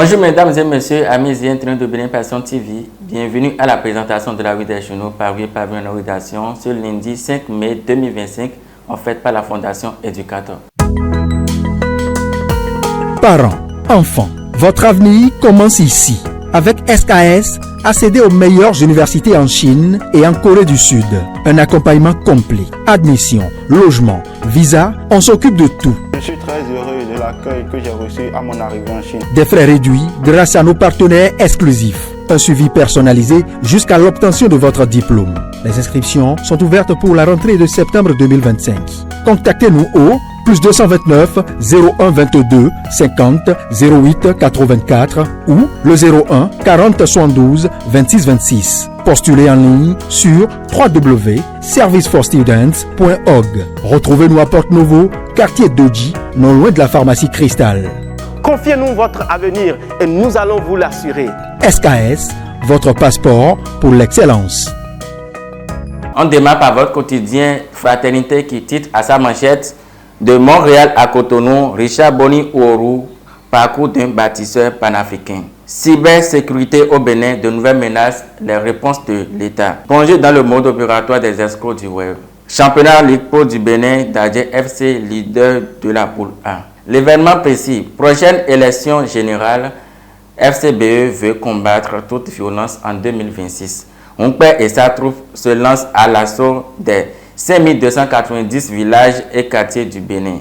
Bonjour mesdames et messieurs, amis et internautes de Bénin Passion TV. Bienvenue à la présentation de la rue des journaux parue par une rédaction ce lundi 5 mai 2025, offerte par la Fondation Éducateur. Parents, enfants, votre avenir commence ici. Avec SKS, accédez aux meilleures universités en Chine et en Corée du Sud. Un accompagnement complet, admission, logement, visa, on s'occupe de tout. Je suis très heureux de l'accueil que j'ai reçu à mon arrivée en Chine. Des frais réduits grâce à nos partenaires exclusifs. Un suivi personnalisé jusqu'à l'obtention de votre diplôme. Les inscriptions sont ouvertes pour la rentrée de septembre 2025. Contactez-nous au plus 229 01 22 50 08 84 ou le 01 40 72 26 26. Postulez en ligne sur www.serviceforstudents.org. Retrouvez-nous à Porte Novo, quartier Doji, non loin de la pharmacie Cristal. Confiez-nous votre avenir et nous allons vous l'assurer. SKS, votre passeport pour l'excellence. On démarre par votre quotidien Fraternité qui titre à sa manchette de Montréal à Cotonou, Richard Boni Ouourou, parcours d'un bâtisseur panafricain. Cybersécurité au Bénin, de nouvelles menaces, les réponses de l'État. Plongé dans le mode opératoire des escrocs du web. Championnat Ligue Pro du Bénin, Dadje FC, leader de la poule A. L'événement précis, prochaine élection générale, FCBE veut combattre toute violence en 2026. Onkpé et sa troupe se lancent à l'assaut des 5290 villages et quartiers du Bénin.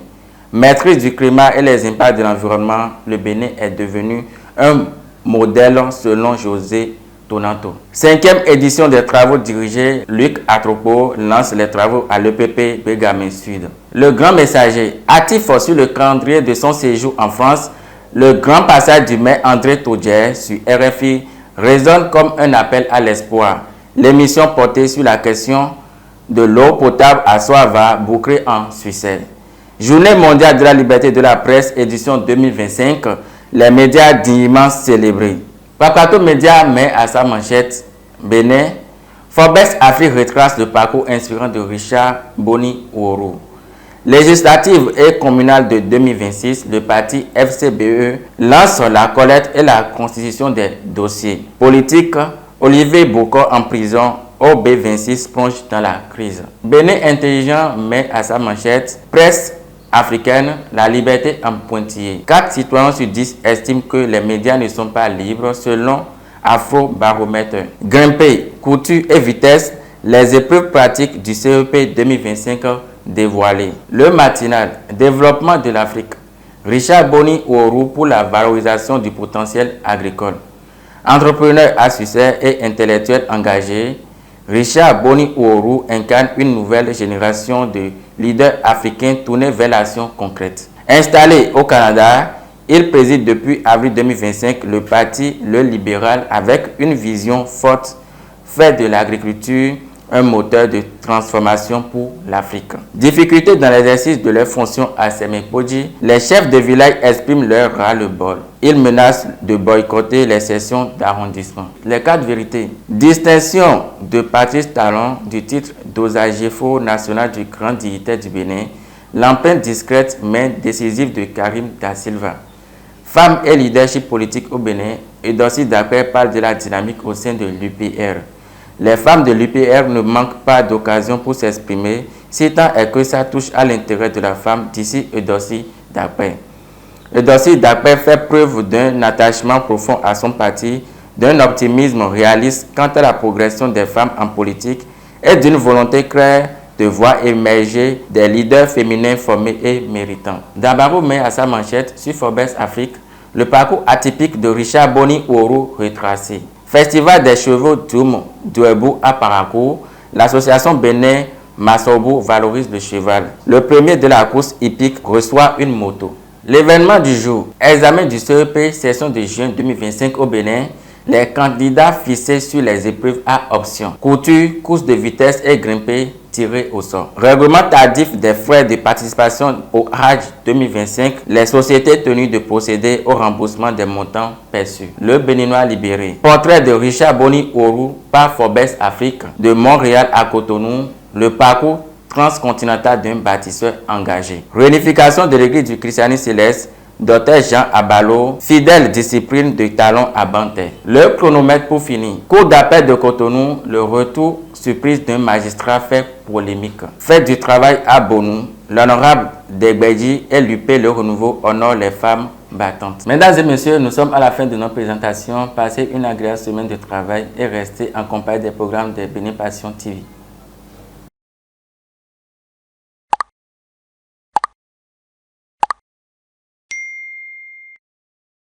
Maîtrise du climat et les impacts de l'environnement, le Bénin est devenu un modèle selon José Donato. 5e édition des travaux dirigés, Luc Atropo lance les travaux à l'EPP Bégamin Sud. Le grand messager, actif sur le calendrier de son séjour en France, le grand passage du maire André Todjer sur RFI résonne comme un appel à l'espoir. L'émission portée sur la question de l'eau potable à Soava, bouclée en Suisselle. Journée mondiale de la liberté de la presse, édition 2025, les médias dignement célébrés. Papato Média met à sa manchette Bénin, Forbes Afrique retrace le parcours inspirant de Richard Boni Ouourou. Législative et communale de 2026, le parti FCBE lance la collecte et la constitution des dossiers. Politique, Olivier Bokor en prison, OB26 plonge dans la crise. Bénin intelligent met à sa manchette presse africaine, la liberté en pointillé. 4 citoyens sur 10 estiment que les médias ne sont pas libres selon Afrobaromètre. Grimper, couture et vitesse, les épreuves pratiques du CEP 2025 dévoilées. Le matinal, développement de l'Afrique. Richard Boni Ouourou pour la valorisation du potentiel agricole. Entrepreneur à succès et intellectuel engagé, Richard Boni Ouourou incarne une nouvelle génération de leaders africains tournés vers l'action concrète. Installé au Canada, il préside depuis avril 2025 le parti Le Libéral avec une vision forte, faire de l'agriculture un moteur de transformation pour l'Afrique. Difficultés dans l'exercice de leurs fonctions à Sémépoji, les chefs de village expriment leur ras-le-bol. Ils menacent de boycotter les sessions d'arrondissement. Les 4 vérités. Distinction de Patrice Talon du titre d'Osagefo national du grand dignitaire du Bénin. L'empreinte discrète mais décisive de Karim Da Silva. Femmes et leadership politique au Bénin. Edossi Dapé parle de la dynamique au sein de l'UPR. Les femmes de l'UPR ne manquent pas d'occasion pour s'exprimer, si tant est que ça touche à l'intérêt de la femme, d'ici Edossi Dapé. Edossi Dapé fait preuve d'un attachement profond à son parti, d'un optimisme réaliste quant à la progression des femmes en politique et d'une volonté claire de voir émerger des leaders féminins formés et méritants. Dabaro met à sa manchette sur Forbes Afrique le parcours atypique de Richard Boni Ouourou retracé. Festival des chevaux d'Oum d'Ouebou à Parakou, l'association Bénin Massobou valorise le cheval. Le premier de la course hippique reçoit une moto. L'événement du jour, examen du CEP, session de juin 2025 au Bénin, les candidats fixés sur les épreuves à option. Couture, course de vitesse et grimper tiré au sort. Règlement tardif des frais de participation au Hajj 2025, les sociétés tenues de procéder au remboursement des montants perçus. Le Béninois libéré. Portrait de Richard Boni Ouourou par Forbes Afrique, de Montréal à Cotonou, le parcours transcontinental d'un bâtisseur engagé. Réunification de l'église du christianisme céleste, Dr Jean Abalo, fidèle discipline de talon à Bantais. Le chronomètre pour finir. Cour d'appel de Cotonou, le retour surprise d'un magistrat fait polémique. Fête du travail à Bonou, l'honorable Degbeji et l'UP Le Renouveau honore les femmes battantes. Mesdames et messieurs, nous sommes à la fin de notre présentation. Passez une agréable semaine de travail et restez en compagnie des programmes de Bénin Passion TV.